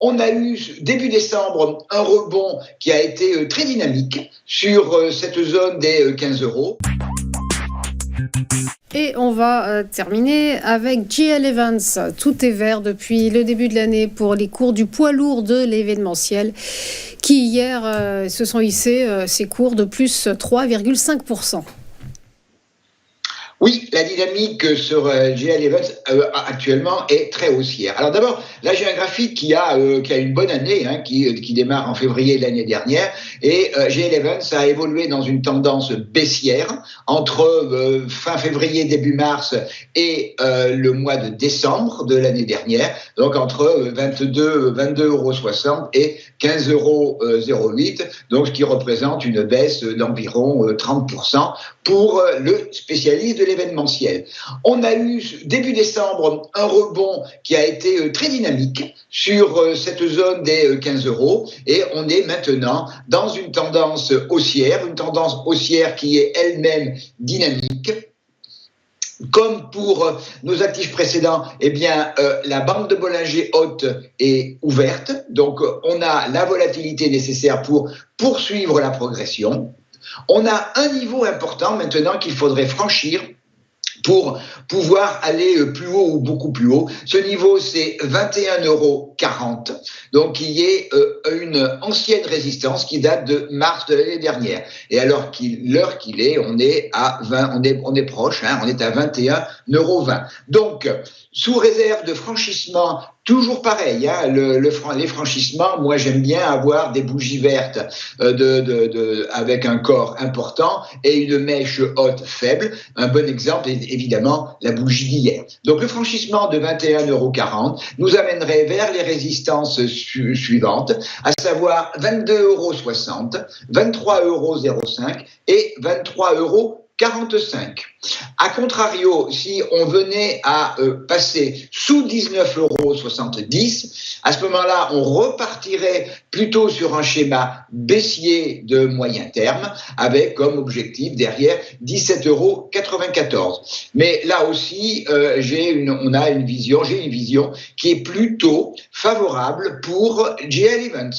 On a eu début décembre un rebond qui a été très dynamique sur cette zone des 15 euros. Et on va terminer avec GL Evans. Tout est vert depuis le début de l'année pour les cours du poids lourd de l'événementiel qui hier se sont hissés ces cours de plus 3,5%. Oui, la dynamique sur GL Evans actuellement est très haussière. Alors d'abord, là j'ai un graphique qui a une bonne année, qui démarre en février de l'année dernière, et GL Evans a évolué dans une tendance baissière entre fin février, début mars et le mois de décembre de l'année dernière, donc entre 22,60 € et 15,08 €, donc ce qui représente une baisse d'environ 30% pour le spécialiste de l'événementiel. On a eu début décembre un rebond qui a été très dynamique sur cette zone des 15 € et on est maintenant dans une tendance haussière qui est elle-même dynamique. Comme pour nos actifs précédents, la bande de Bollinger haute est ouverte, donc on a la volatilité nécessaire pour poursuivre la progression. On a un niveau important maintenant qu'il faudrait franchir pour pouvoir aller plus haut ou beaucoup plus haut. Ce niveau, c'est 21,40 €, donc qui est une ancienne résistance qui date de mars de l'année dernière. Et alors l'heure qu'il est, on est à 20, on est proche, on est à 21,20 €. Donc, sous réserve de franchissement, toujours pareil, les franchissements, moi j'aime bien avoir des bougies vertes avec un corps important et une mèche haute faible. Un bon exemple est évidemment la bougie d'hier. Donc le franchissement de 21,40 € nous amènerait vers les résistances suivantes, à savoir 22,60 €, 23,05 € et 23,45 €. A contrario, si on venait à passer sous 19,70 €, à ce moment-là, on repartirait plutôt sur un schéma baissier de moyen terme, avec comme objectif derrière 17,94 €. Mais là aussi, j'ai une vision qui est plutôt favorable pour GL Evans.